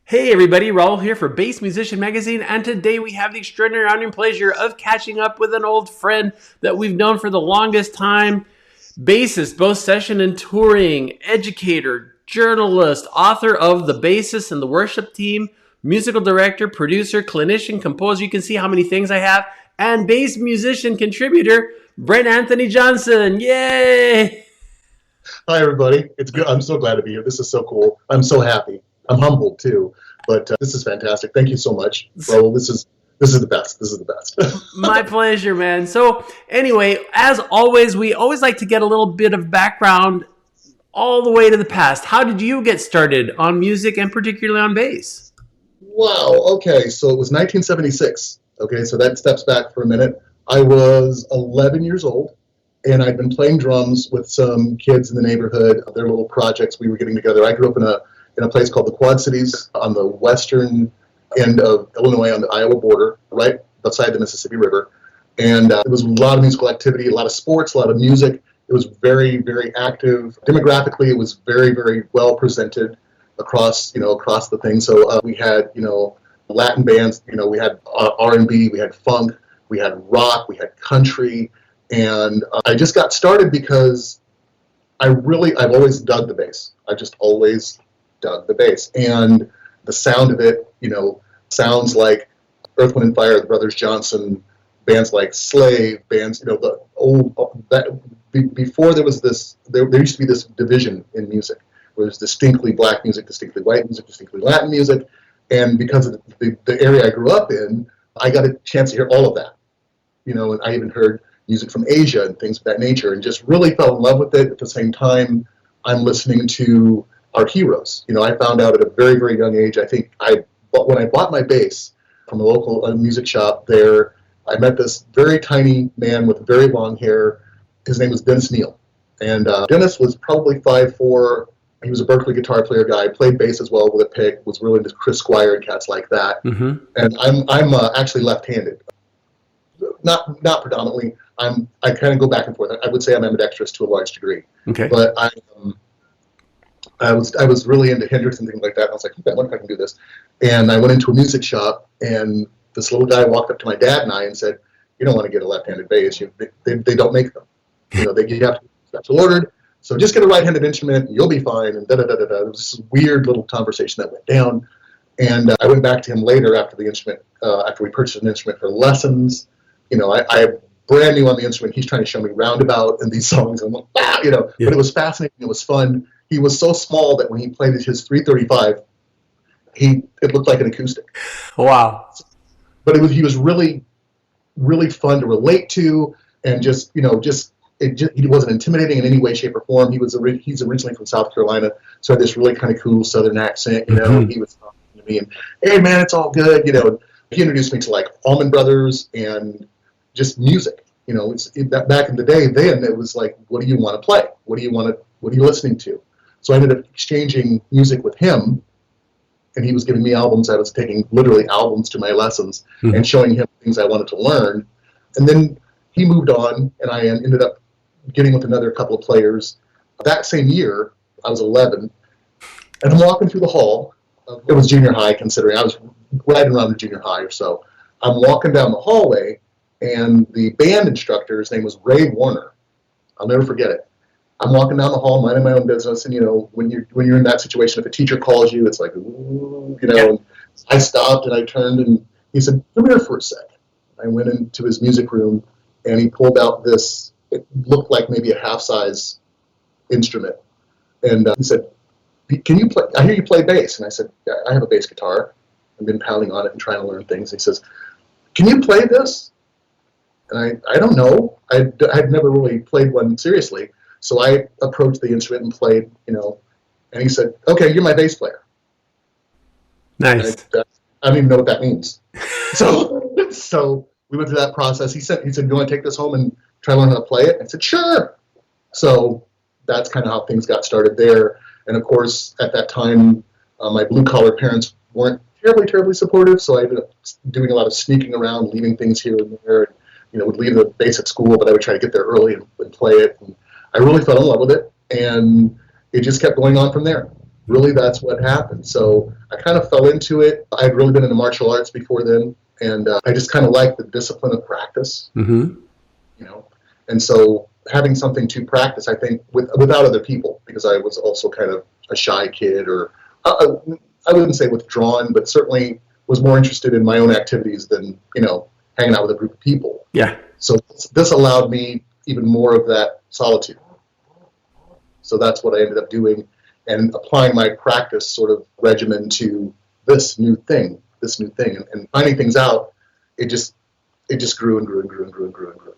Hey everybody, Raul here for Bass Musician Magazine, and today we have the extraordinary honor and pleasure of catching up with an old friend that we've known for the longest time. Bassist, both session and touring, educator, journalist, author of The Bassist and the Worship Team, musical director, producer, clinician, composer, you can see how many things I have, and bass musician contributor, Brent-Anthony Johnson. Yay! Hi, everybody. It's good. I'm so glad to be here. This is so cool. I'm so happy. I'm humbled too, but this is fantastic. Thank you so much, Raul. This is the best. This is the best. My pleasure, man. So anyway, as always, we always like to get a little bit of background all the way to the past. How did you get started on music and particularly on bass? Wow. Okay. So it was 1976. Okay. So that steps back for a minute. I was 11 years old, and I'd been playing drums with some kids in the neighborhood. Their little projects we were getting together. I grew up in a place called the Quad Cities on the western end of Illinois on the Iowa border, right beside the Mississippi River. And there was a lot of musical activity, a lot of sports, a lot of music. It was very, very active. Demographically, it was very, very well presented across the thing. So we had, Latin bands, we had R&B, we had funk, we had rock, we had country. And I just got started because I've always dug the bass. I just always dug the bass, and the sound of it, sounds like Earth, Wind, and Fire, the Brothers Johnson, bands like Slave, bands, the old, before there was this, there used to be this division in music, where there's distinctly black music, distinctly white music, distinctly Latin music, and because of the area I grew up in, I got a chance to hear all of that, and I even heard music from Asia and things of that nature, and just really fell in love with it. At the same time, I'm listening to our heroes. I found out at a very, very young age. I think when I bought my bass from a local music shop there, I met this very tiny man with very long hair. His name was Dennis Neal. And Dennis was probably 5'4". He was a Berkeley guitar player guy, played bass as well with a pick, was really into Chris Squire and cats like that. Mm-hmm. And I'm actually left-handed. Not predominantly. I kind of go back and forth. I would say I'm ambidextrous to a large degree. Okay. But I was really into Hendrix and things like that. And I was like, okay, I wonder if I can do this. And I went into a music shop, and this little guy walked up to my dad and I and said, "You don't want to get a left-handed bass. They don't make them. You have to get special ordered. So just get a right-handed instrument, and you'll be fine." And da-da-da-da-da. It was this weird little conversation that went down. And I went back to him later after we purchased an instrument for lessons. I brand new on the instrument. He's trying to show me roundabout and these songs. And I'm like, Yeah. But it was fascinating. It was fun. He was so small that when he played his 335, it looked like an acoustic. Wow! But he was really, really fun to relate to, and he wasn't intimidating in any way, shape, or form. He's originally from South Carolina, so had this really kind of cool Southern accent. Mm-hmm. He was talking to me, and hey, man, it's all good. He introduced me to like Allman Brothers and just music. Back in the day, then it was like, what do you want to play? What are you listening to? So I ended up exchanging music with him, and he was giving me albums. I was taking literally albums to my lessons and showing him things I wanted to learn. And then he moved on, and I ended up getting with another couple of players. That same year, I was 11, and I'm walking through the hall. It was junior high, considering I was right around the junior high or so. I'm walking down the hallway, and the band instructor's name was Ray Warner. I'll never forget it. I'm walking down the hall, minding my own business, and when you're in that situation, if a teacher calls you, it's like, ooh, And I stopped and I turned, and he said, "Come here for a sec." I went into his music room, and he pulled out this. It looked like maybe a half-size instrument, and he said, "Can you play? I hear you play bass." And I said, "Yeah, I have a bass guitar. I've been pounding on it and trying to learn things." And he says, "Can you play this?" And I don't know. I'd never really played one seriously. So I approached the instrument and played, and he said, "Okay, you're my bass player." Nice. I don't even know what that means. So we went through that process. He said, "Do you want to take this home and try to learn how to play it?" I said, "Sure." So that's kind of how things got started there. And of course, at that time, my blue-collar parents weren't terribly, terribly supportive. So I ended up doing a lot of sneaking around, leaving things here and there. Would leave the bass at school, but I would try to get there early and play it. And I really fell in love with it, and it just kept going on from there. really that's what happened. So I kind of fell into it. I had really been into martial arts before then, and I just kind of liked the discipline of practice, Mm-hmm. you know. And so having something to practice, I think, without other people, because I was also kind of a shy kid, or I wouldn't say withdrawn, but certainly was more interested in my own activities than, hanging out with a group of people. Yeah. So this allowed me even more of that solitude. So that's what I ended up doing, and applying my practice sort of regimen to this new thing, and finding things out. It just grew and grew and grew and grew and grew and grew.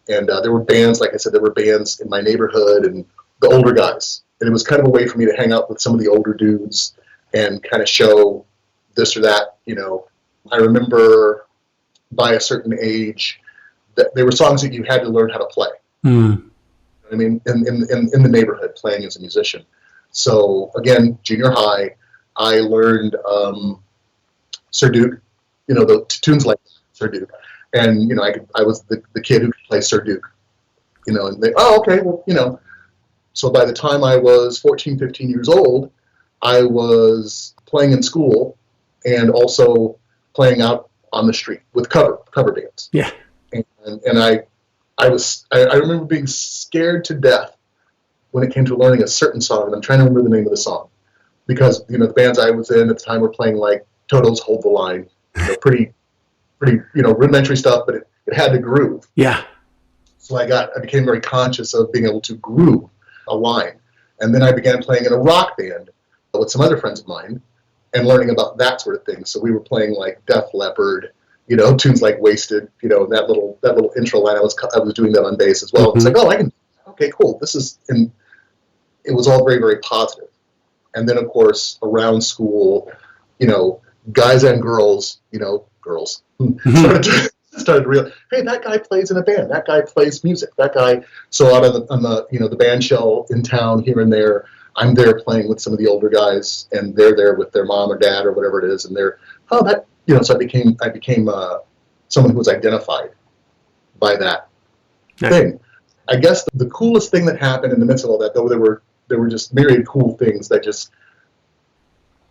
And there were bands, like I said, there were bands in my neighborhood, and the older guys. And it was kind of a way for me to hang out with some of the older dudes and kind of show this or that. I remember by a certain age that there were songs that you had to learn how to play. Mm. I mean, in the neighborhood, playing as a musician. So again, junior high, I learned Sir Duke, the tunes like Sir Duke, and I was the kid who could play Sir Duke, and they, oh, okay, well, So by the time I was 14, 15 years old, I was playing in school and also playing out on the street with cover bands. Yeah. And I remember being scared to death when it came to learning a certain song, and I'm trying to remember the name of the song, because the bands I was in at the time were playing like Toto's "Hold the Line," pretty rudimentary stuff, but it had to groove. Yeah. So I became very conscious of being able to groove a line, and then I began playing in a rock band with some other friends of mine, and learning about that sort of thing. So we were playing like Def Leppard, tunes like "Wasted," that little intro line. I was doing that on bass as well. Mm-hmm. It's like, oh, I can. Okay, cool. And it was all very, very positive. And then, of course, around school, guys and girls, girls started to realize, hey, that guy plays in a band. That guy plays music. That guy. So out on the band shell in town here and there, I'm there playing with some of the older guys, and they're there with their mom or dad or whatever it is, and they're, oh, that, so I became someone who was identified by that thing. I guess the coolest thing that happened in the midst of all that, though, there were just myriad cool things that just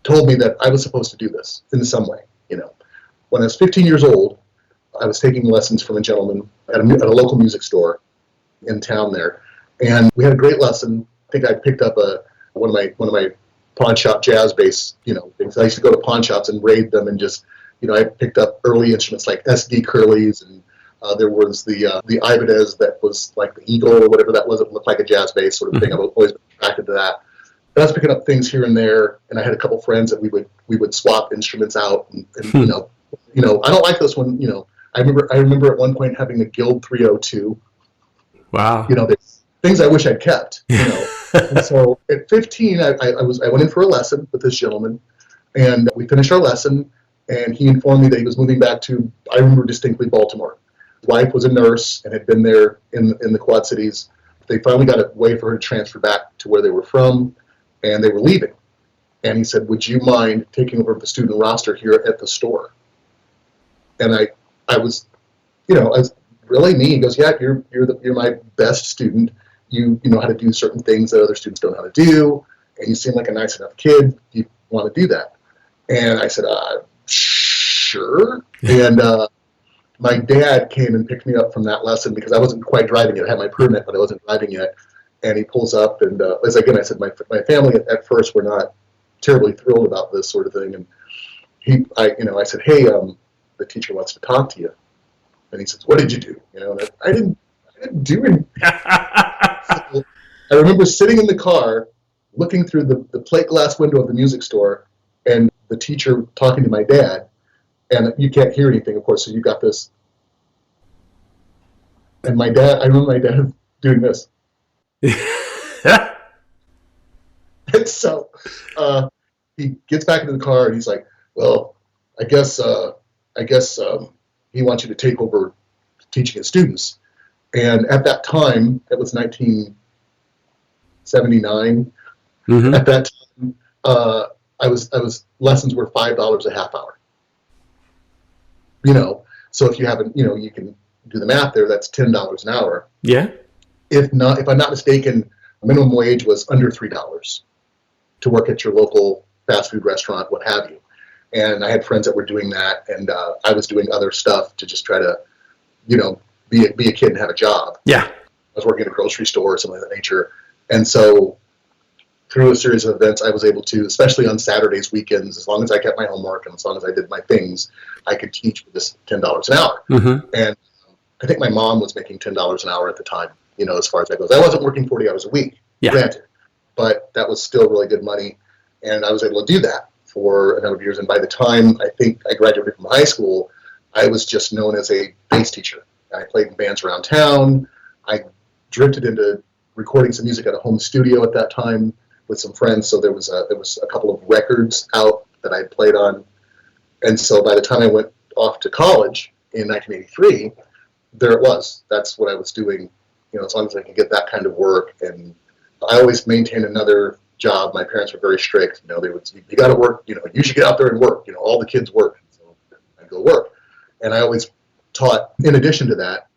told me that I was supposed to do this in some way. When I was 15 years old, I was taking lessons from a gentleman at a local music store in town there, and we had a great lesson. I think I picked up one of my pawn shop jazz bass things. I used to go to pawn shops and raid them, and just I picked up early instruments like SD Curleys, and there was the Ibanez that was like the Eagle or whatever that was. It looked like a jazz bass sort of thing. I've always been attracted to that. But I was picking up things here and there, and I had a couple friends that we would swap instruments out, and I don't like this one. I remember at one point having a Guild 302. Wow. Things I wish I'd kept. And so at 15, I went in for a lesson with this gentleman, and we finished our lesson, and he informed me that he was moving back to, I remember distinctly, Baltimore. His wife was a nurse and had been there in the Quad Cities. They finally got a way for her to transfer back to where they were from, and they were leaving. And he said, would you mind taking over the student roster here at the store? And I was really me. He goes, yeah, you're my best student. You know how to do certain things that other students don't know how to do, and you seem like a nice enough kid. You want to do that? And I said, sure. And my dad came and picked me up from that lesson because I wasn't quite driving yet. I had my permit, but I wasn't driving yet. And he pulls up, and as again I said, my family at first were not terribly thrilled about this sort of thing. And I said, hey, the teacher wants to talk to you. And he says, what did you do? And I didn't do anything. So I remember sitting in the car, looking through the plate glass window of the music store, and the teacher talking to my dad, and you can't hear anything, of course, so you got this. And I remember my dad doing this. And so he gets back into the car, and he's like, well, I guess he wants you to take over teaching his students. And at that time, it was 1979. Mm-hmm. At that time, lessons were $5 a half hour. So if you haven't, you can do the math there. That's $10 an hour. Yeah. If I'm not mistaken, minimum wage was under $3. to work at your local fast food restaurant, what have you. And I had friends that were doing that, and I was doing other stuff to just try to, be a kid and have a job. Yeah. I was working at a grocery store or something of that nature. And so through a series of events, I was able to, especially on Saturdays, weekends, as long as I kept my homework and as long as I did my things, I could teach for this $10 an hour. Mm-hmm. And I think my mom was making $10 an hour at the time, as far as that goes. I wasn't working 40 hours a week, granted, but that was still really good money. And I was able to do that for a number of years. And by the time I think I graduated from high school, I was just known as a bass teacher. I played in bands around town. I drifted into recording some music at a home studio at that time with some friends. So there was a couple of records out that I played on. And so by the time I went off to college in 1983, there it was. That's what I was doing, as long as I could get that kind of work. And I always maintained another job. My parents were very strict. They would say, you got to work, you should get out there and work. All the kids work. So I go work. And I always taught, in addition to that,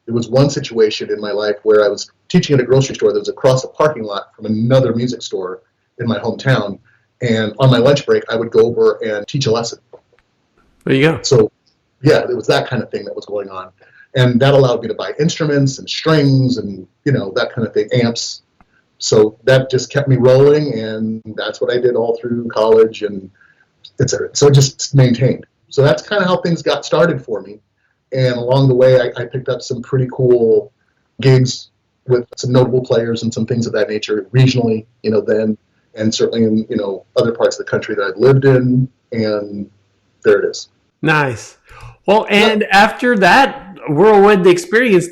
there was one situation in my life where I was teaching at a grocery store that was across a parking lot from another music store in my hometown. And on my lunch break, I would go over and teach a lesson. There you go. So, yeah, it was that kind of thing that was going on. And that allowed me to buy instruments and strings and, that kind of thing, amps. So that just kept me rolling, and that's what I did all through college and et cetera. So it just maintained. So that's kind of how things got started for me. And along the way, I picked up some pretty cool gigs with some notable players and some things of that nature regionally, then, and certainly in, other parts of the country that I've lived in. And there it is. Nice. Well, and after that whirlwind experience,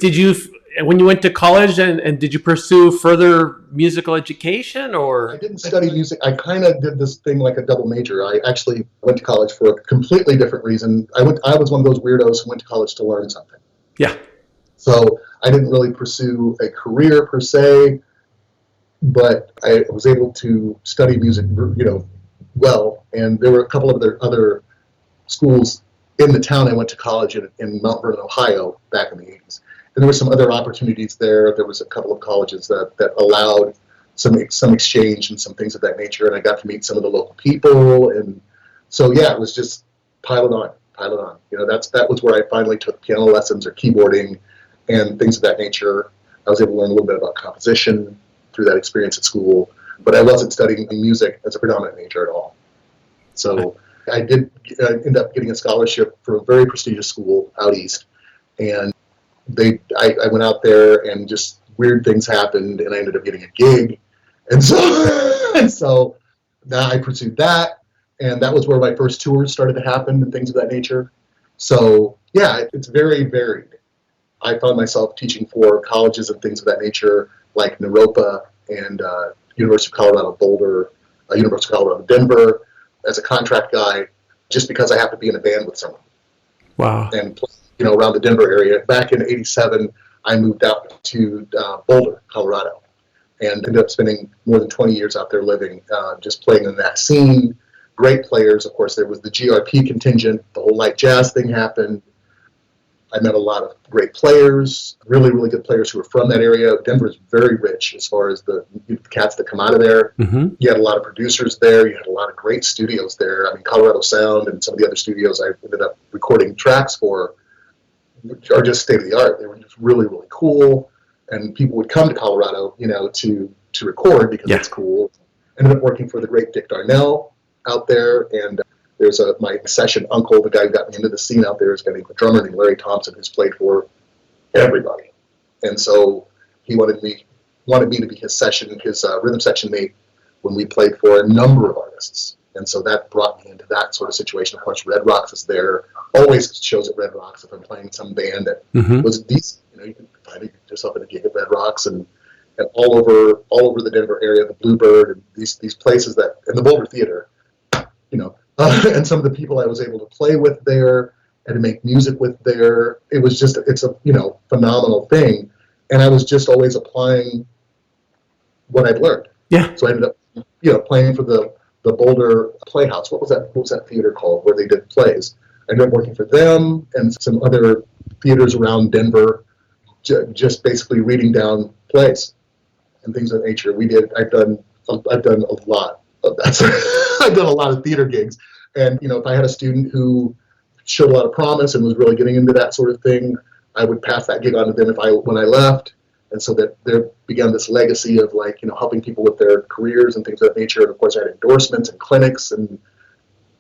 when you went to college, and did you pursue further musical education, or? I didn't study music. I kind of did this thing like a double major. I actually went to college for a completely different reason. I was one of those weirdos who went to college to learn something. Yeah. So I didn't really pursue a career per se, but I was able to study music, well. And there were a couple of other schools in the town I went to college in Mount Vernon, Ohio, back in the 80s. And there were some other opportunities there. There was a couple of colleges that allowed some exchange and some things of that nature. And I got to meet some of the local people. And so, yeah, it was just pile it on. That was where I finally took piano lessons or keyboarding and things of that nature. I was able to learn a little bit about composition through that experience at school. But I wasn't studying music as a predominant major at all. So I did end up getting a scholarship for a very prestigious school out east. And I went out there and just weird things happened, and I ended up getting a gig. And so now I pursued that, and that was where my first tours started to happen and things of that nature. So yeah, it's very varied. I found myself teaching for colleges and things of that nature, like Naropa and University of Colorado Boulder, University of Colorado Denver, as a contract guy, just because I happened to be in a band with someone. Wow. And around the Denver area. Back in '87, I moved out to Boulder, Colorado, and ended up spending more than 20 years out there living, just playing in that scene. Great players. Of course, there was the GRP contingent. The whole light jazz thing happened. I met a lot of great players, really, really good players who were from that area. Denver is very rich as far as the cats that come out of there. Mm-hmm. You had a lot of producers there. You had a lot of great studios there. I mean, Colorado Sound and some of the other studios I ended up recording tracks for are just state of the art. They were just really, really cool. And people would come to Colorado, to record because it's cool. Ended up working for the great Dick Darnell out there. And there's my session uncle, the guy who got me into the scene out there, is a guy named a drummer named Larry Thompson, who's played for everybody. And so he wanted me to be his rhythm section mate when we played for a number of artists. And so that brought me into that sort of situation. Of course, Red Rocks is there. Always shows at Red Rocks if I'm playing some band that was decent. You can find yourself in a gig at Red Rocks and all over the Denver area, the Bluebird, and these places and the Boulder Theater, and some of the people I was able to play with there and to make music with there. It was it's a phenomenal thing, and I was just always applying what I'd learned. Yeah. So I ended up playing for the Boulder Playhouse. What was that theater called where they did plays? I ended up working for them and some other theaters around Denver, just basically reading down plays and things of that nature. I've done I've done a lot of that. I've done a lot of theater gigs. And, if I had a student who showed a lot of promise and was really getting into that sort of thing, I would pass that gig on to them when I left. And so that there began this legacy of helping people with their careers and things of that nature. And of course I had endorsements and clinics, and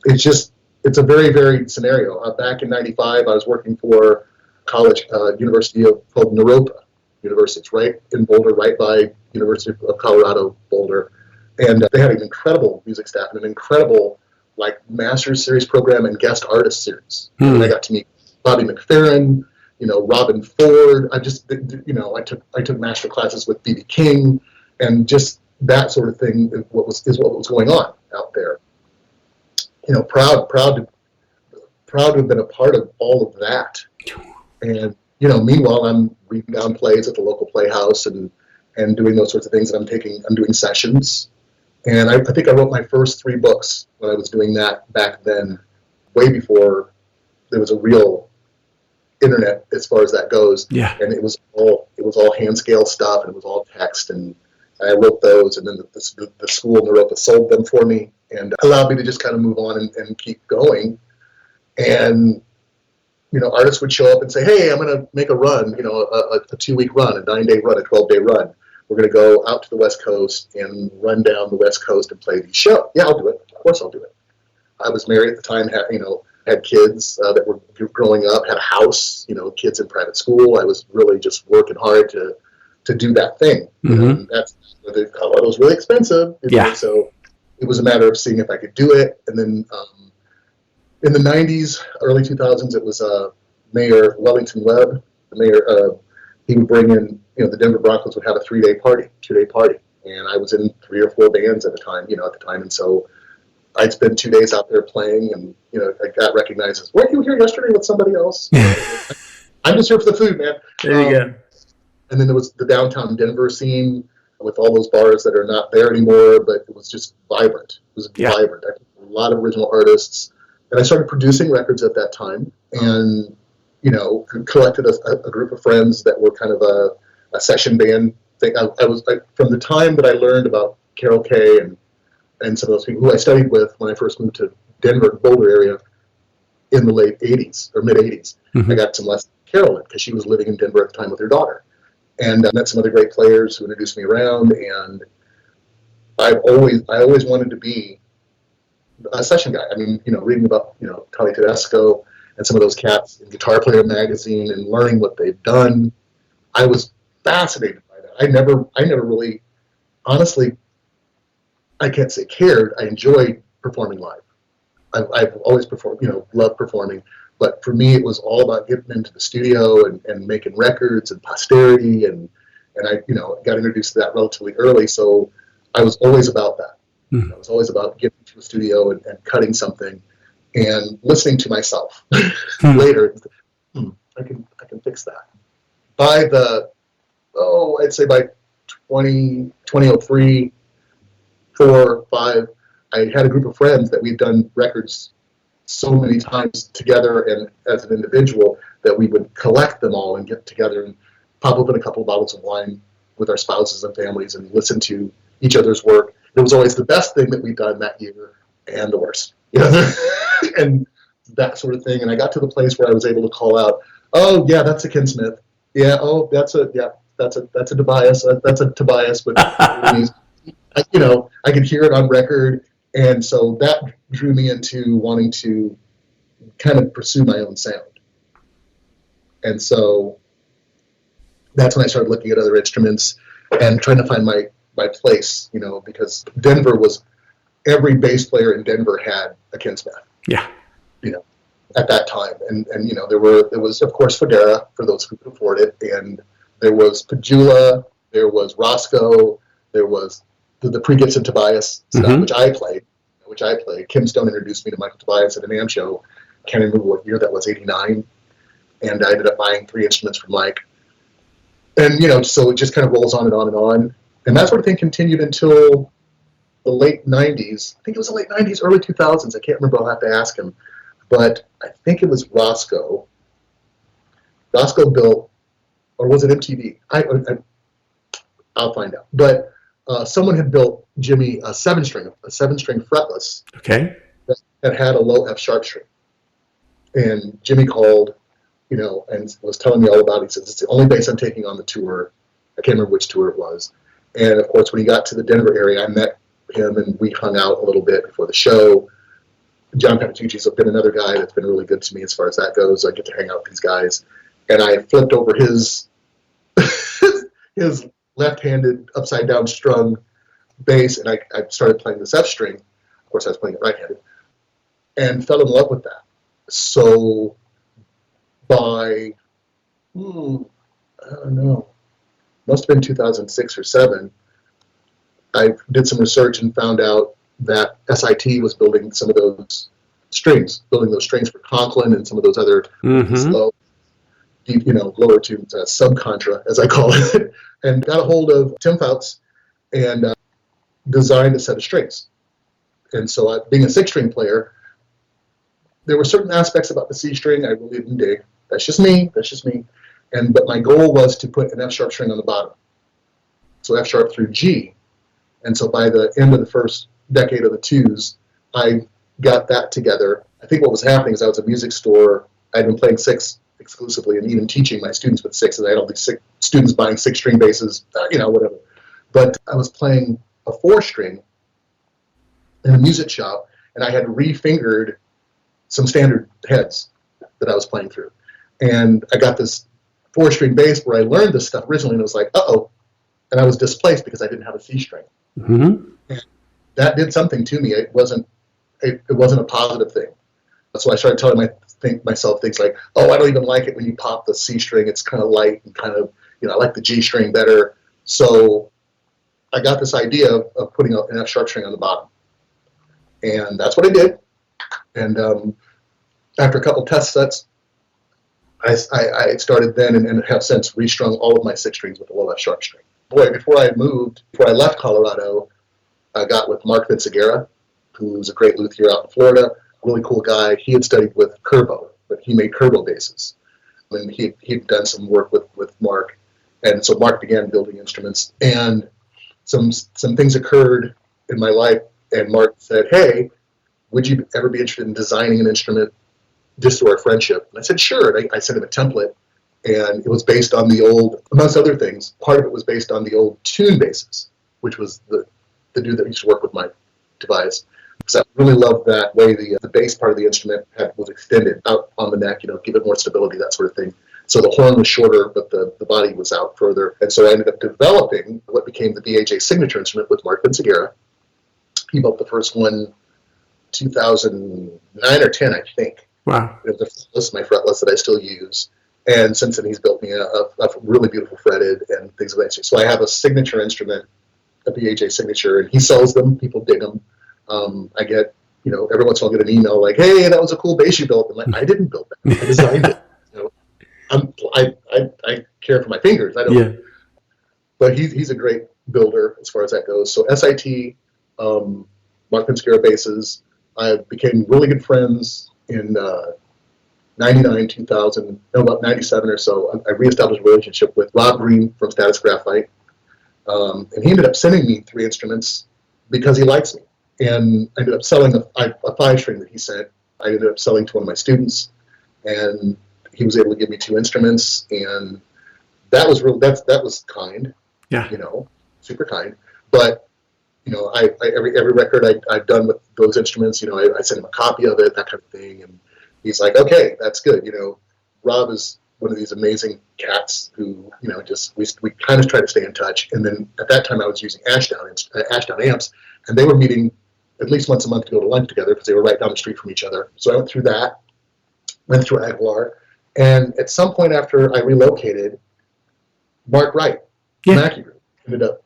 it's a very varied scenario. Back in 95, I was working for college, university called Naropa University. It's right in Boulder, right by University of Colorado, Boulder. And they had an incredible music staff and an incredible master's series program and guest artist series. And I got to meet Bobby McFerrin, Robin Ford. I took master classes with B.B. King, and just that sort of thing is what was going on out there. Proud to have been a part of all of that. And meanwhile, I'm reading down plays at the local playhouse and doing those sorts of things. And I'm doing sessions. And I think I wrote my first 3 books when I was doing that back then, way before there was a real internet as far as that goes. Yeah. And it was all hand scale stuff, and it was all text, and I wrote those, and then the school in Naropa sold them for me and allowed me to just kind of move on and keep going. And artists would show up and say, "Hey, I'm going to make a run, a 2-week run, a 9-day run, a 12-day run. We're going to go out to the West Coast and run down the West Coast and play these shows." Yeah, I'll do it. Of course I'll do it. I was married at the time, had kids that were growing up, had a house, kids in private school. I was really just working hard to do that thing. Mm-hmm. Colorado was really expensive. So it was a matter of seeing if I could do it. And then in the 90s, early 2000s, it was Mayor Wellington Webb. The mayor, he would bring in, the Denver Broncos would have a 2-day party. And I was in 3 or 4 bands at the time. And so I'd spend 2 days out there playing, and I got recognized as, "Weren't you here yesterday with somebody else?" I'm just here for the food, man. There you go. And then there was the downtown Denver scene with all those bars that are not there anymore, but it was just vibrant. It was vibrant. I had a lot of original artists, and I started producing records at that time, and collected a group of friends that were kind of a session band thing. I was from the time that I learned about Carol Kay and some of those people who I studied with when I first moved to Denver, Boulder area in the late 80s or mid 80s. Mm-hmm. I got some lessons with Carolyn because she was living in Denver at the time with her daughter. And I met some other great players who introduced me around, and I always wanted to be a session guy. I mean, reading about, Tony Tedesco and some of those cats in Guitar Player magazine and learning what they've done, I was fascinated by that. I never really, honestly, I can't say cared. I enjoyed performing live. I've always performed, loved performing. But for me, it was all about getting into the studio and making records and posterity. And I, got introduced to that relatively early. So I was always about that. Mm. I was always about getting to the studio and cutting something and listening to myself later. I can fix that. By I'd say by 2003, 4, 5, I had a group of friends that we'd done records so many times together and as an individual that we would collect them all and get together and pop open a couple of bottles of wine with our spouses and families and listen to each other's work. It was always the best thing that we'd done that year and the worst, and that sort of thing. And I got to the place where I was able to call out, "Oh yeah, that's a Ken Smith. Yeah, oh that's a Tobias. That's a Tobias with." I could hear it on record. And so that drew me into wanting to kind of pursue my own sound. And so that's when I started looking at other instruments and trying to find my place, because Denver was, every bass player in Denver had a Ken Smith. Yeah. At that time. And there was, of course, Federa, for those who could afford it. And there was Padula, there was Roscoe, there was the pre-Gibson Tobias stuff, mm-hmm. which I played. Kim Stone introduced me to Michael Tobias at an AM show. I can't remember what year that was, 89. And I ended up buying 3 instruments from Mike. And, so it just kind of rolls on and on and on. And that sort of thing continued until the late 90s. I think it was the late 90s, early 2000s. I can't remember. I'll have to ask him. But I think it was Roscoe. Roscoe built, or was it MTV? I'll find out. But someone had built Jimmy a seven string fretless Okay. that had a low F sharp string. And Jimmy called, and was telling me all about it. He says, it's the only bass I'm taking on the tour. I can't remember which tour it was. And of course, when he got to the Denver area, I met him and we hung out a little bit before the show. John Patitucci's been another guy that's been really good to me as far as that goes. I get to hang out with these guys. And I flipped over his his left-handed upside down strung bass, and I started playing this F string. Of course, I was playing it right-handed, and fell in love with that. So by, I don't know, must have been 2006 or 7, I did some research and found out that SIT was building some of those strings, for Conklin and some of those other slow, deep, lower tunes, sub-contra, as I call it, and got a hold of Tim Fouts and designed a set of strings. And so being a 6-string player, there were certain aspects about the C string I really didn't dig. That's just me. But my goal was to put an F sharp string on the bottom. So F sharp through G. And so by the end of the first decade of the 2s, I got that together. I think what was happening is I was at a music store. I'd been playing 6 exclusively and even teaching my students with 6. And I had all these students buying 6-string basses, whatever. But I was playing a 4-string in a music shop, and I had refingered some standard heads that I was playing through. And I got this 4-string bass where I learned this stuff originally, and it was like, uh-oh. And I was displaced because I didn't have a C string. And that did something to me. It wasn't a positive thing. So I started telling myself things like, oh, I don't even like it when you pop the C string. It's kind of light and kind of, I like the G string better. So I got this idea of putting an F sharp string on the bottom. And that's what I did. And after a couple test sets, I started then and have since restrung all of my 6 strings with a low F sharp string. Boy, before I left Colorado, I got with Mark Vinciguerra, who's a great luthier out in Florida, really cool guy. He had studied with Curbo, but he made Curbo basses. And he'd done some work with Mark. And so Mark began building instruments. And some things occurred in my life, and Mark said, hey, would you ever be interested in designing an instrument just through our friendship? And I said, sure. And I sent him a template, and it was based on the old, amongst other things, part of it was based on the old tune basses, which was the dude that used to work with my device. Because I really loved that way the bass part of the instrument was extended out on the neck, give it more stability, that sort of thing. So the horn was shorter, but the body was out further. And so I ended up developing what became the BAJ signature instrument with Mark Vinciguerra. He built the first one 2009 or 10, I think. Wow. It was my fretless that I still use. And since then, he's built me a really beautiful fretted and things of that nature. So I have a signature instrument, a BAJ signature, and he sells them. People dig them. I get, every once in a while I get an email like, hey, that was a cool bass you built. I'm like, I didn't build that. I designed it. I care for my fingers. I don't. Yeah. But he's a great builder as far as that goes. So SIT, Mark Vinciguerra basses. I became really good friends in 99, 2000, about 97 or so. I reestablished a relationship with Rob Green from Status Graphite. And he ended up sending me 3 instruments because he likes me. And I ended up selling a 5-string that he sent. I ended up selling to one of my students, and he was able to give me 2 instruments, and that was real. That was kind. Yeah. Super kind. But every record I've done with those instruments, I sent him a copy of it, that kind of thing, and he's like, okay, that's good. Rob is one of these amazing cats who, we kind of try to stay in touch. And then at that time I was using Ashdown amps, and they were meeting at least once a month to go to lunch together because they were right down the street from each other. So I went through that, went through Aguilar, and at some point after I relocated, Mark Wright from AccuGroup ended up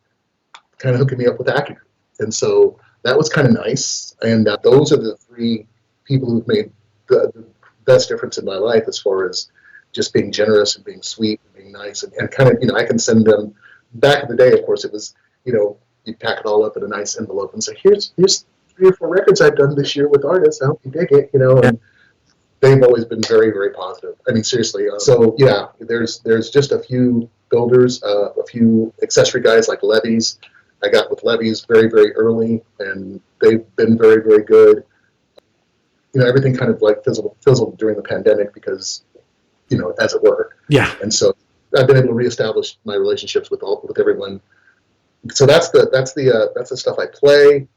kind of hooking me up with AccuGroup. And so that was kind of nice. And those are the 3 people who've made the best difference in my life as far as just being generous and being sweet and being nice and kind of, I can send them. Back in the day, of course, it was, you pack it all up in a nice envelope and say, here's 3 or 4 records I've done this year with artists. I hope you dig it, and they've always been very, very positive. I mean, seriously. So yeah, there's just a few builders, a few accessory guys like Levy's, I got with levies very, very early, and they've been very, very good. Everything kind of like fizzled during the pandemic because, as it were. Yeah. And so I've been able to reestablish my relationships with everyone. So that's the stuff I play.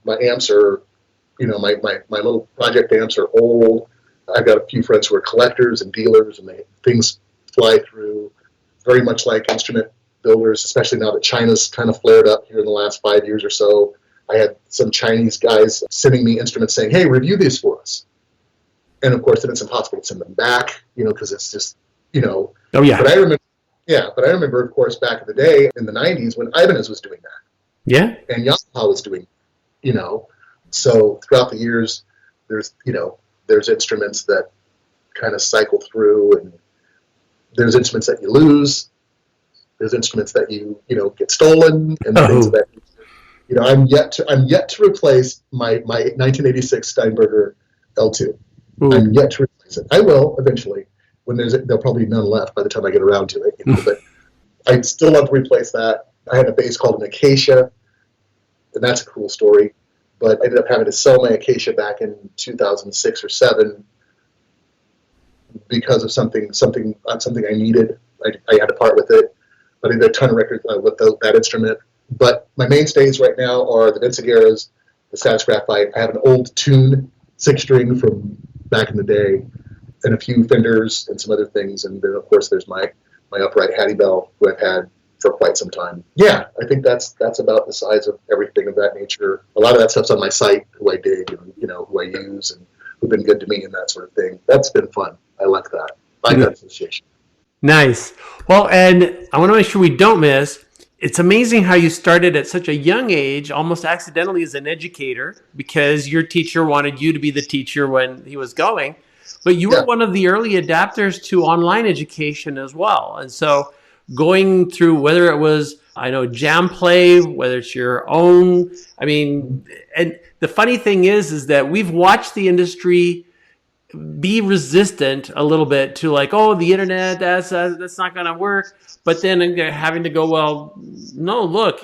My amps are, my little project amps are old. I've got a few friends who are collectors and dealers, and things fly through. Very much like instrument builders, especially now that China's kind of flared up here in the last 5 years or so. I had some Chinese guys sending me instruments saying, "Hey, review these for us." And of course, then it's impossible to send them back, because it's just, Oh yeah. But I remember, of course, back in the day in the '90s when Ibanez was doing that. Yeah. And Yamaha was doing, So throughout the years, there's instruments that kind of cycle through, and there's instruments that you lose. There's instruments that you get stolen, and things that I'm yet to replace my 1986 Steinberger L2. Ooh. I'm yet to replace it. I will eventually. When there'll probably be none left by the time I get around to it. But I'd still love to replace that. I had a bass called an Acacia, and that's a cool story. But I ended up having to sell my Acacia back in 2006 or 7 because of something I needed. I had to part with it. But I did a ton of records with that instrument. But my mainstays right now are the Vinciguerras, the Status Graphite. I have an old Tune 6-string from back in the day, and a few Fenders and some other things. And then, of course, there's my upright Hattie Bell, who I've had for quite some time. Yeah, I think that's about the size of everything of that nature. A lot of that stuff's on my site, who I dig and, who I use and who've been good to me and that sort of thing. That's been fun. I like that. I like that association. Nice. Well, and I want to make sure we don't miss, it's amazing how you started at such a young age, almost accidentally as an educator, because your teacher wanted you to be the teacher when he was going. But you were one of the early adapters to online education as well. And so going through, whether it was, Jam Play, whether it's your own, and the funny thing is that we've watched the industry be resistant a little bit to like, oh, the internet, that's not going to work. But then having to go, well, no, look,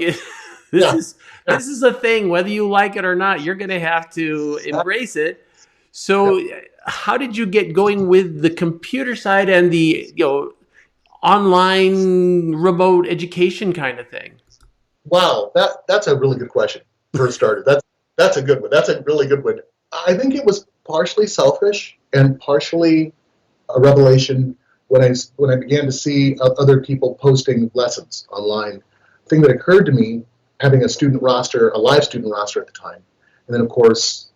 this is a thing, whether you like it or not, you're going to have to embrace it. So how did you get going with the computer side and the, online remote education kind of thing? Wow, that's a really good question. For starters, that's a good one. That's a really good one. I think it was partially selfish and partially a revelation when I began to see other people posting lessons online. The thing that occurred to me, having a live student roster at the time, and then of course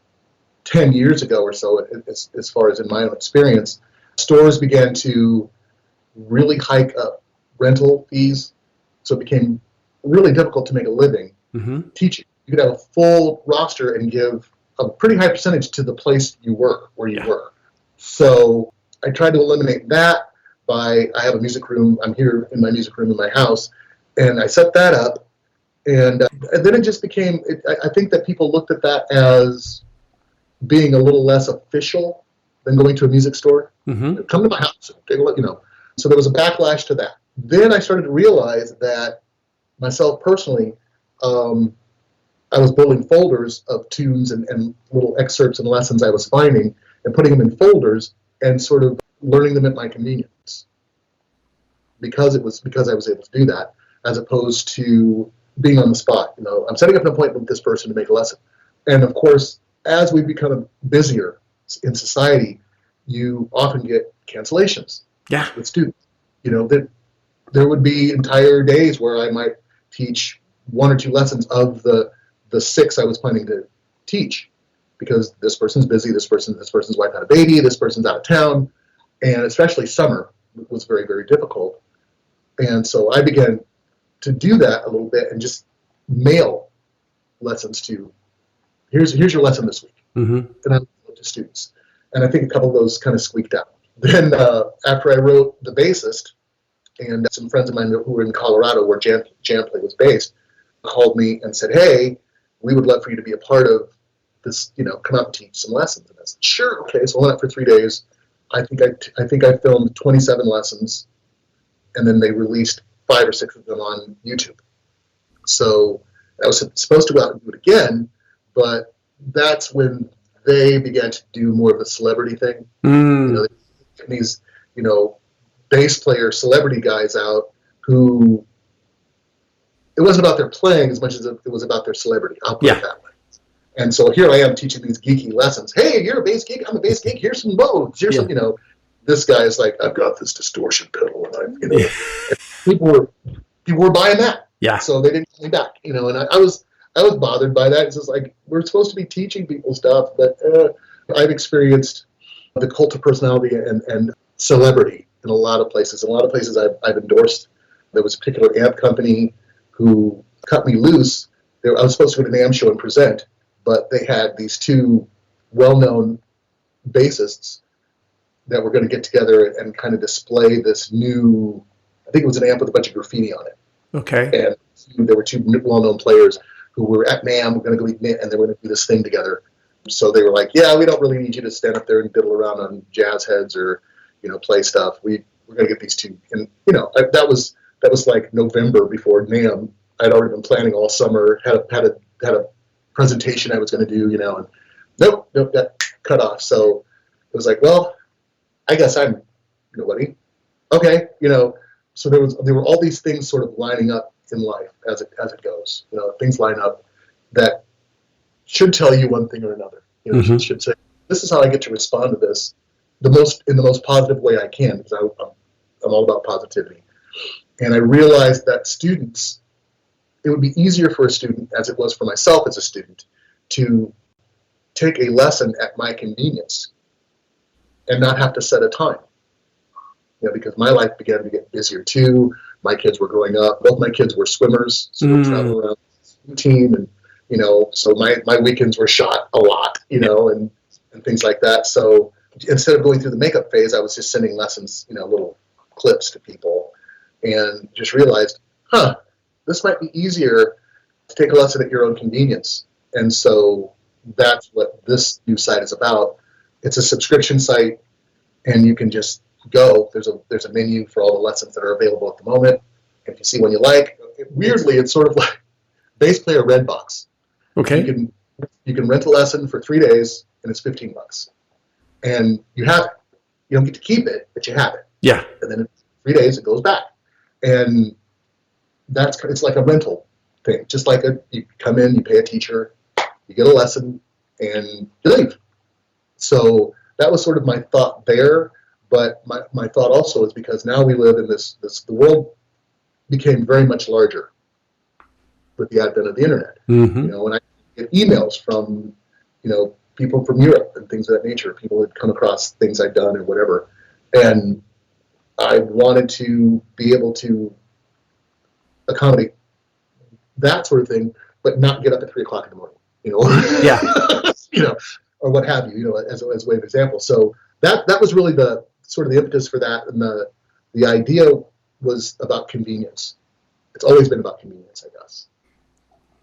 10 years ago or so, as far as in my own experience, stores began to really hike up rental fees, so it became really difficult to make a living teaching. You could have a full roster and give a pretty high percentage to the place you were, where you were. So I tried to eliminate that I have a music room. I'm here in my music room in my house, and I set that up, and then it just became, I think that people looked at that as being a little less official than going to a music store. Come to my house, take a look, So there was a backlash to that. Then I started to realize that myself personally, I was building folders of tunes and little excerpts and lessons I was finding and putting them in folders and sort of learning them at my convenience. Because I was able to do that, as opposed to being on the spot. I'm setting up an appointment with this person to make a lesson. And of course, as we become busier in society, you often get cancellations with students. That there would be entire days where I might teach 1 or 2 lessons of the 6 I was planning to teach, because this person's busy, this person's wife had a baby, this person's out of town, and especially summer was very, very difficult. And so I began to do that a little bit and just mail lessons to, here's your lesson this week, and I to students. And I think a couple of those kind of squeaked out. Then after I wrote The Bassist, and some friends of mine who were in Colorado, where Jam Play was based, called me and said, "Hey, we would love for you to be a part of this, come out and teach some lessons." And I said, "Sure, okay." So I went out for 3 days. I think I filmed 27 lessons, and then they released 5 or 6 of them on YouTube. So I was supposed to go out and do it again, but that's when they began to do more of the celebrity thing. Mm. These, bass player celebrity guys out who, it wasn't about their playing as much as it was about their celebrity. I'll put it that way. And so here I am teaching these geeky lessons. Hey, you're a bass geek. I'm a bass geek. Here's some modes. Here's some, this guy is like, I've got this distortion pedal, and and people were buying that. Yeah. So they didn't call me back, and I was bothered by that. It's just like, we're supposed to be teaching people stuff, but I've experienced the cult of personality and celebrity in a lot of places. In a lot of places I've endorsed. There was a particular amp company who cut me loose. I was supposed to go to an AM show and present, but they had these two well-known bassists that were going to get together and kind of display this new, I think it was an amp with a bunch of graffiti on it. Okay. And there were two well-known players who were at NAMM, going to go eat, and they were going to do this thing together. So they were like, yeah, we don't really need you to stand up there and diddle around on jazz heads or, play stuff. We're going to get these two. And, that was like November before NAMM. I'd already been planning all summer, had a presentation I was going to do, and nope, got cut off. So it was like, well, I guess I'm nobody. Okay, so there were all these things sort of lining up in life as it goes. Things line up that should tell you one thing or another. Should say, this is how I get to respond to this in the most positive way I can, because I'm all about positivity. And I realized that students, it would be easier for a student, as it was for myself as a student, to take a lesson at my convenience and not have to set a time. Because my life began to get busier too. My kids were growing up. Both my kids were swimmers, so we traveled around the swim team, and so my weekends were shot a lot, and things like that. So instead of going through the makeup phase, I was just sending lessons, little clips to people, and just realized, this might be easier to take a lesson at your own convenience. And so that's what this new site is about. It's a subscription site, and you can just go. There's a menu for all the lessons that are available at the moment. If you see one you like, weirdly, it's sort of like Bass Player Redbox. Okay. You can rent a lesson for 3 days, and it's $15, and you have it. You don't get to keep it, but you have it. Yeah. And then in 3 days, it goes back, and it's like a rental thing. Just like you come in, you pay a teacher, you get a lesson, and you leave. So that was sort of my thought there. But my thought also is because now we live in the world became very much larger with the advent of the internet. Mm-hmm. When I get emails from, people from Europe and things of that nature, people had come across things I'd done or whatever. And I wanted to be able to accommodate that sort of thing, but not get up at 3 o'clock in the morning, Yeah. Or what have you, as a way of example. So that was really the sort of the impetus for that, and the idea was about convenience. It's always been about convenience, I guess.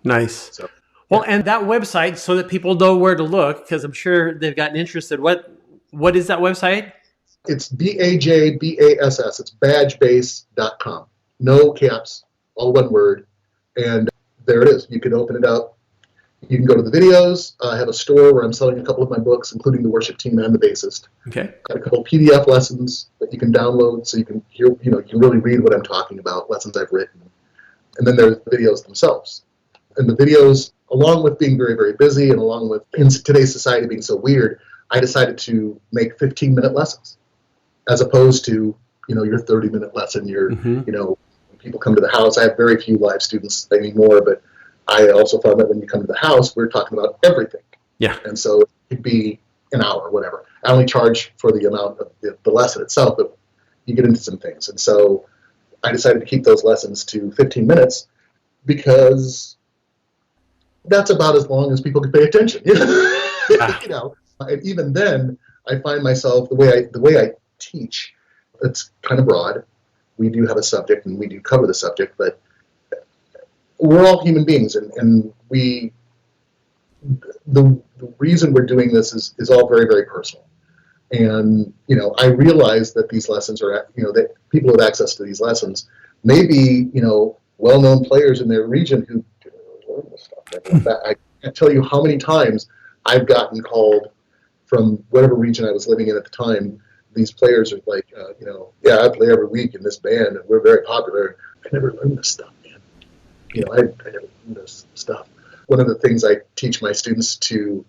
Nice. So, well, and that website, so that people know where to look, because I'm sure they've gotten interested. What is that website? It's BAJBASS. It's badgebass.com. No caps, all one word. And there it is. You can open it up. You can go to the videos. I have a store where I'm selling a couple of my books, including The Worship Team and The Bassist. Okay. Got a couple of PDF lessons that you can download, so you can hear, you can really read what I'm talking about, lessons I've written. And then there's the videos themselves. And the videos, along with being very, very busy, and along with in today's society being so weird, I decided to make 15-minute lessons, as opposed to, your 30-minute lesson. When people come to the house. I have very few live students anymore, but I also found that when you come to the house, we're talking about everything. Yeah. And so it could be an hour, whatever. I only charge for the amount of the lesson itself, but you get into some things. And so I decided to keep those lessons to 15 minutes because that's about as long as people can pay attention. And even then, I find myself the way I teach, it's kind of broad. We do have a subject, and we do cover the subject, but we're all human beings, and the reason we're doing this is all very, very personal. And I realize that these lessons are, that people with access to these lessons may be, well-known players in their region who learn this stuff. I can't tell you how many times I've gotten called from whatever region I was living in at the time. These players are like, yeah, I play every week in this band, and we're very popular. I never learned this stuff, man. I never learned this stuff. One of the things I teach my students to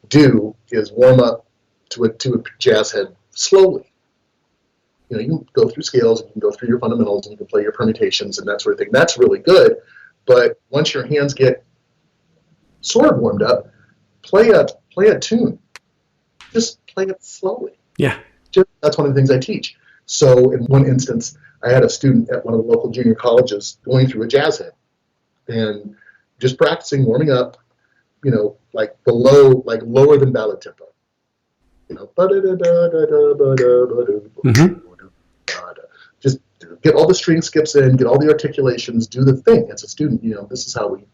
do is warm up to a jazz head slowly. You can go through scales, and you can go through your fundamentals, and you can play your permutations and that sort of thing. That's really good. But once your hands get sort of warmed up, play a tune. Just play it slowly. Yeah. That's one of the things I teach. So in one instance, I had a student at one of the local junior colleges going through a jazz head and just practicing warming up, like lower than ballad tempo. Just get all the string skips in, get all the articulations, do the thing. As a student, this is how we,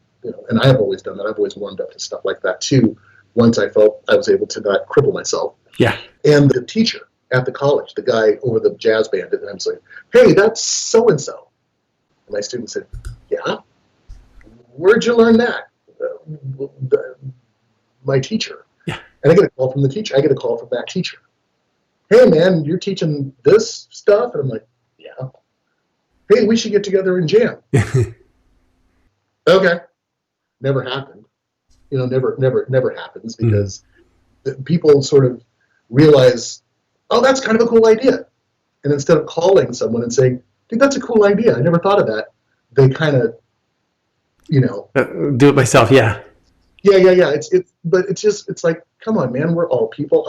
and I have always done that. I've always warmed up to stuff like that too, once I felt I was able to not cripple myself. Yeah. And the teacher at the college, the guy over the jazz band, and I'm saying, hey, that's so-and-so. And my student said, yeah? Where'd you learn that? My teacher. Yeah. And I get a call from the teacher. I get a call from that teacher. Hey, man, you're teaching this stuff? And I'm like, yeah. Hey, we should get together and jam. Okay. Never happened. Never happens because people sort of realize, oh, that's kind of a cool idea. And instead of calling someone and saying, dude, that's a cool idea, I never thought of that, they kind of, do it myself, yeah. Yeah. It's like, come on, man, we're all people.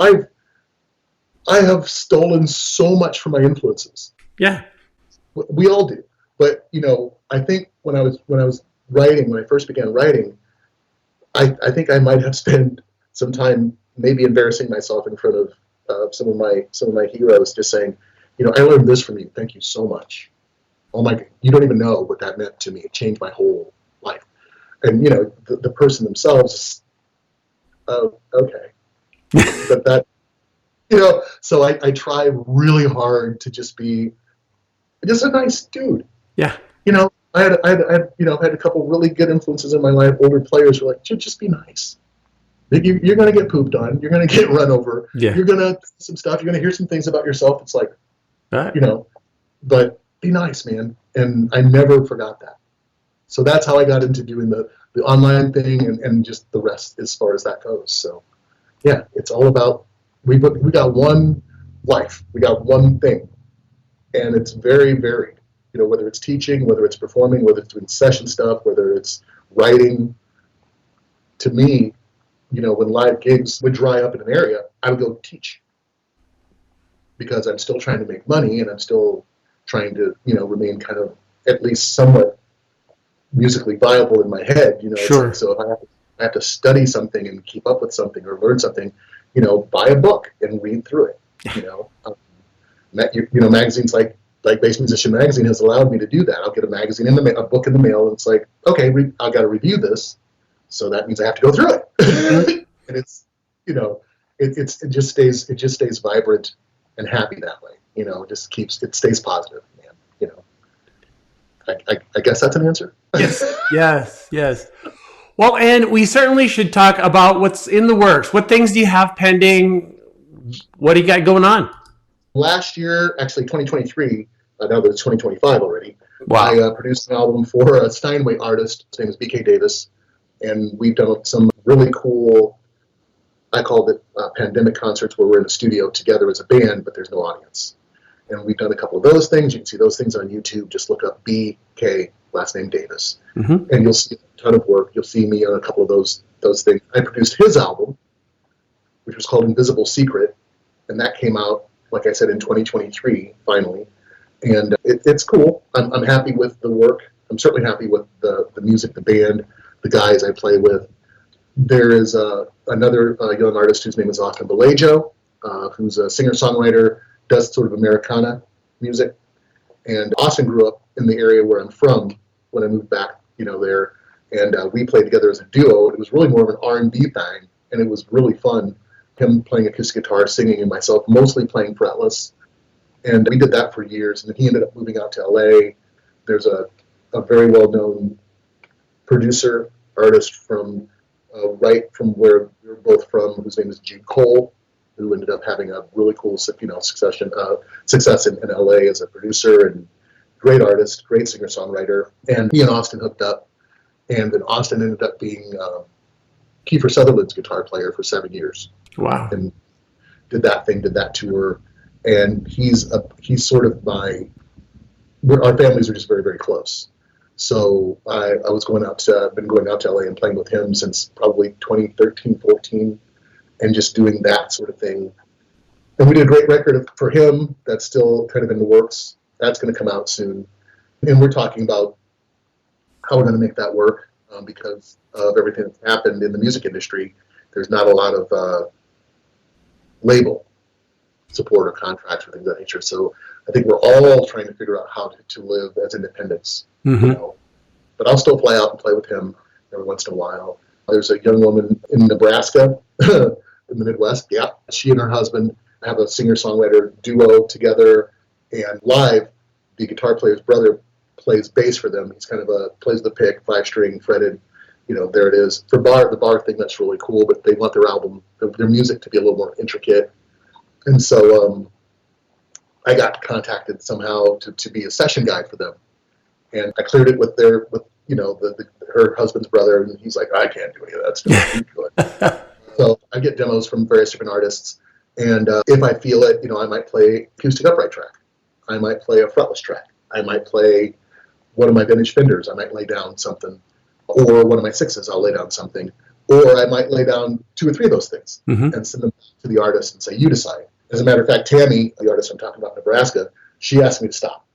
I have stolen so much from my influences. Yeah. We all do. But, I think when I was writing, when I first began writing, I think I might have spent some time maybe embarrassing myself in front of some of my heroes, just saying, I learned this from you. Thank you so much. Oh my, you don't even know what that meant to me. It changed my whole life. And the person themselves, okay, but that, so I try really hard to just be just a nice dude. Yeah. I had a couple really good influences in my life. Older players were like, just be nice. You're going to get pooped on. You're going to get run over. Yeah. You're going to some stuff. You're going to hear some things about yourself. It's like, right. But be nice, man. And I never forgot that. So that's how I got into doing the online thing and just the rest as far as that goes. So, yeah, it's all about we got one life. We got one thing. And it's very varied. Whether it's teaching, whether it's performing, whether it's doing session stuff, whether it's writing. To me, when live gigs would dry up in an area, I would go teach. Because I'm still trying to make money and I'm still trying to, remain kind of at least somewhat musically viable in my head. Sure. So if I have to study something and keep up with something or learn something, buy a book and read through it. Magazines like Bass Musician Magazine has allowed me to do that. I'll get a magazine a book in the mail, and it's like, okay, I've got to review this, so that means I have to go through it. And it's, it just stays vibrant and happy that way. It stays positive, man. I guess that's an answer. Yes. Well, and we certainly should talk about what's in the works. What things do you have pending? What do you got going on? Last year, actually 2023, now that it's 2025 already, wow. I produced an album for a Steinway artist. His name is BK Davis. And we've done some really cool, I called it pandemic concerts, where we're in a studio together as a band, but there's no audience. And we've done a couple of those things. You can see those things on YouTube. Just look up BK, last name Davis. Mm-hmm. And you'll see a ton of work. You'll see me on a couple of those things. I produced his album, which was called Invisible Secret. And that came out, like I said, in 2023, finally. And it's cool. I'm happy with the work. I'm certainly happy with the music, the band, the guys I play with. There is another young artist whose name is Austin Belejo, who's a singer-songwriter, does sort of Americana music. And Austin grew up in the area where I'm from when I moved back, there. And we played together as a duo. It was really more of an R&B thing, and it was really fun. Him playing acoustic guitar, singing, and myself mostly playing fretless. And we did that for years. And then he ended up moving out to LA. There's a very well-known producer artist from right from where we were both from, whose name is Gene Cole, who ended up having a really cool, success in LA as a producer and great artist, great singer-songwriter. And he and Austin hooked up, and then Austin ended up being Kiefer Sutherland's guitar player for 7 years. Wow. And did that tour. And he's sort of our families are just very, very close. So I was been going out to LA and playing with him since probably 2013, 14, and just doing that sort of thing. And we did a great record for him that's still kind of in the works. That's going to come out soon. And we're talking about how we're going to make that work because of everything that's happened in the music industry. There's not a lot of label support or contracts or things of that nature. So I think we're all trying to figure out how to live as independents. But I'll still fly out and play with him every once in a while. There's a young woman in Nebraska, in the Midwest. Yeah, she and her husband have a singer-songwriter duo together, and live, the guitar player's brother plays bass for them. He's kind of plays the pick, 5-string, fretted. There it is. For the bar thing, that's really cool, but they want their music to be a little more intricate. And so I got contacted somehow to be a session guy for them. And I cleared it with her husband's brother, and he's like, I can't do any of that stuff. You do it. So I get demos from various different artists, and if I feel it, I might play acoustic upright track. I might play a fretless track. I might play one of my vintage Fenders. I might lay down something, or one of my sixes. I'll lay down something, or I might lay down 2 or 3 of those things and send them to the artist and say, you decide. As a matter of fact, Tammy, the artist I'm talking about in Nebraska, she asked me to stop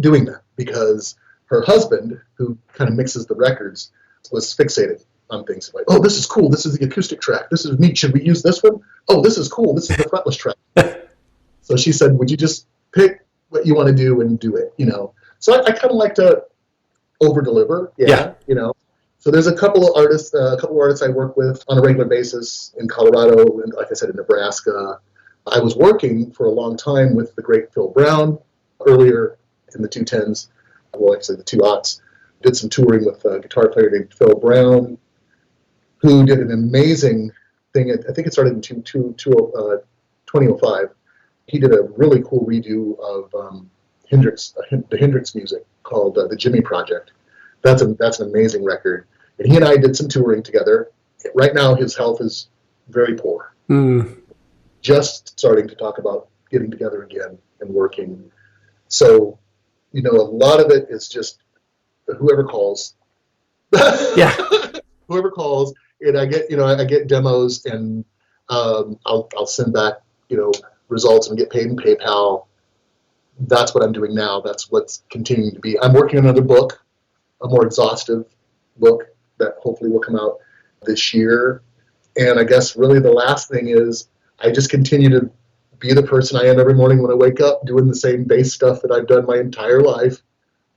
doing that because her husband, who kind of mixes the records, was fixated on things like, oh, this is cool. This is the acoustic track. This is neat. Should we use this one? Oh, this is cool. This is the fretless track. So she said, would you just pick what you want to do and do it? So I kind of like to over deliver. Yeah. So there's a couple of artists I work with on a regular basis in Colorado, and like I said, in Nebraska. I was working for a long time with the great Phil Brown earlier in the 2010s. Well, actually the 2000s. Did some touring with a guitar player named Phil Brown, who did an amazing thing. I think it started in 2005. He did a really cool redo of the Hendrix music called the Jimmy Project. That's an amazing record. And he and I did some touring together. Right now, his health is very poor. Just starting to talk about getting together again and working. So, a lot of it is just whoever calls. Yeah. Whoever calls, and I get demos, and I'll send back, results and get paid in PayPal. That's what I'm doing now. That's what's continuing to be. I'm working on another book, a more exhaustive book that hopefully will come out this year. And I guess really the last thing is I just continue to be the person I am every morning when I wake up, doing the same bass stuff that I've done my entire life.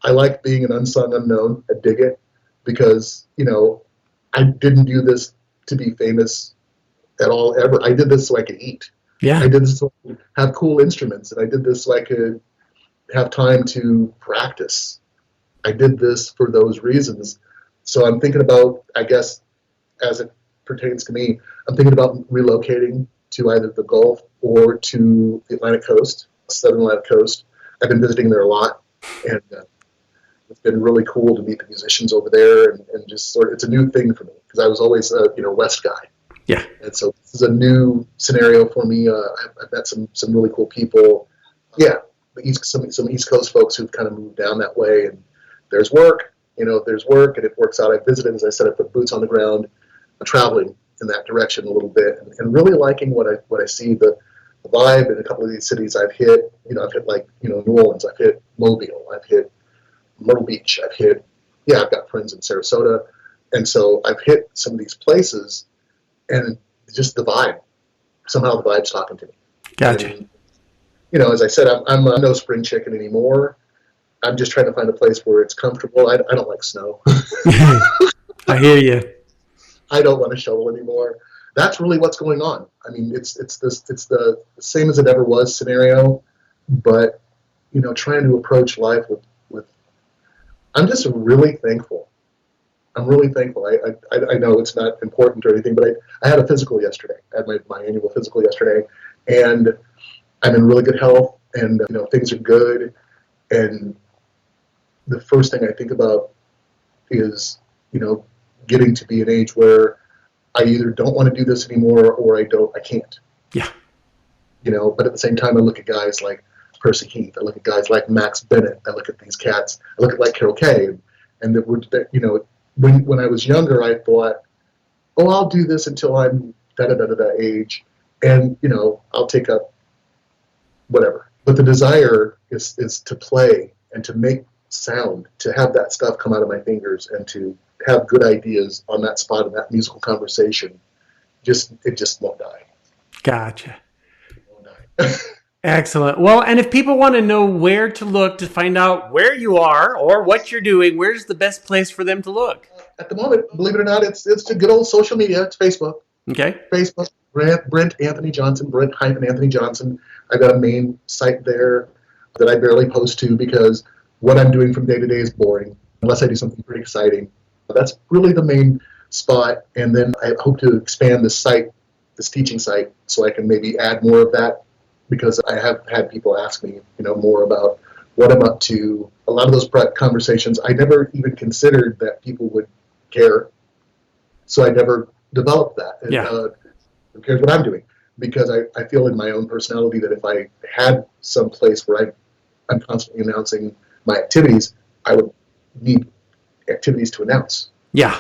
I like being an unsung unknown. I dig it because, I didn't do this to be famous at all ever. I did this so I could eat. Yeah. I did this so I could have cool instruments, and I did this so I could have time to practice. I did this for those reasons. So I'm thinking about, I guess, as it pertains to me, I'm thinking about relocating to either the Gulf or to the Atlantic coast, Southern Atlantic coast. I've been visiting there a lot, and it's been really cool to meet the musicians over there, and just it's a new thing for me because I was always a West guy. Yeah. And so this is a new scenario for me. I've met some really cool people. Yeah, some East Coast folks who've kind of moved down that way, and there's work. There's work, and it works out. I visited, as I said, I put boots on the ground, traveling in that direction a little bit, and really liking what I see, the vibe in a couple of these cities I've hit. I've hit New Orleans, I've hit Mobile, I've hit Myrtle Beach, I've got friends in Sarasota, and so I've hit some of these places, and just the vibe. Somehow the vibe's talking to me. Gotcha. And, as I said, I'm no spring chicken anymore. I'm just trying to find a place where it's comfortable. I don't like snow. I hear you. I don't want to shovel anymore. That's really what's going on. I mean, it's the same as it ever was scenario, but trying to approach life with I'm just really thankful. I'm really thankful. I know it's not important or anything, but I had a physical yesterday. I had my annual physical yesterday, and I'm in really good health, and things are good. And the first thing I think about is getting to be an age where I either don't want to do this anymore or I can't. Yeah. But at the same time, I look at guys like Percy Heath. I look at guys like Max Bennett. I look at these cats. I look at like Carol Kay, and when I was younger, I thought, oh, I'll do this until I'm that age, and I'll take up whatever. But the desire is to play and to make sound, to have that stuff come out of my fingers, and to have good ideas on that spot in that musical conversation. It just won't die. Gotcha. It won't die. Excellent. Well, and if people want to know where to look to find out where you are or what you're doing, where's the best place for them to look? At the moment, believe it or not, it's the good old social media. It's Facebook. Okay. Facebook, Brent-Anthony Johnson, Brent-Anthony Johnson. I've got a main site there that I barely post to because what I'm doing from day to day is boring, unless I do something pretty exciting. That's really the main spot. And then I hope to expand this site, this teaching site, so I can maybe add more of that, because I have had people ask me, more about what I'm up to. A lot of those conversations, I never even considered that people would care. So I never developed that. Yeah. Who cares what I'm doing? Because I feel in my own personality that if I had some place where I'm constantly announcing my activities, I would need activities to announce. Yeah.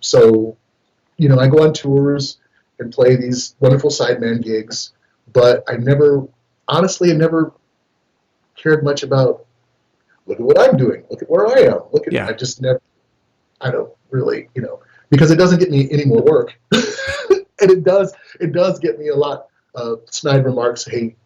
So, I go on tours and play these wonderful sideman gigs, but I never cared much about, look at what I'm doing, look at where I am, Yeah. I don't really, because it doesn't get me any more work. And it does get me a lot of snide remarks. Hey,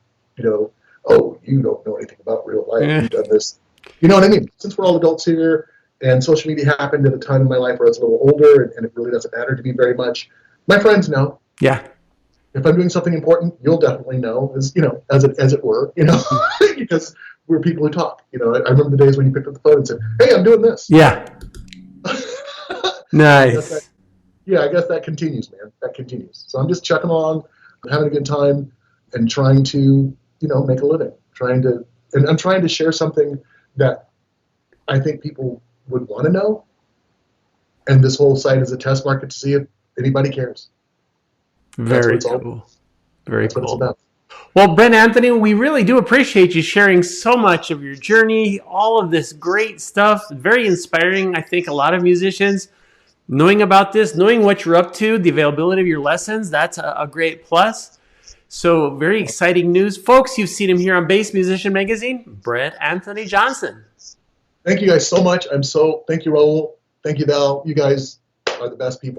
oh, you don't know anything about real life. Yeah. You've done this. You know what I mean? Since we're all adults here, and social media happened at a time in my life where I was a little older, and it really doesn't matter to me very much. My friends know. Yeah. If I'm doing something important, you'll definitely know, as it were, because we're people who talk. I remember the days when you picked up the phone and said, "Hey, I'm doing this." Yeah. Nice. I guess that continues, man. That continues. So I'm just chucking along, having a good time, and trying to, make a living. And I'm trying to share something that I think people would want to know. And this whole site is a test market to see if anybody cares. Very cool. Very That's cool. what it's about. Well, Brent-Anthony, we really do appreciate you sharing so much of your journey, all of this great stuff. Very inspiring. I think a lot of musicians knowing about this, knowing what you're up to, the availability of your lessons, that's a great plus. So very exciting news. Folks, you've seen him here on Bass Musician Magazine, Brent-Anthony Johnson. Thank you guys so much. Thank you, Raul. Thank you, Val. You guys are the best people.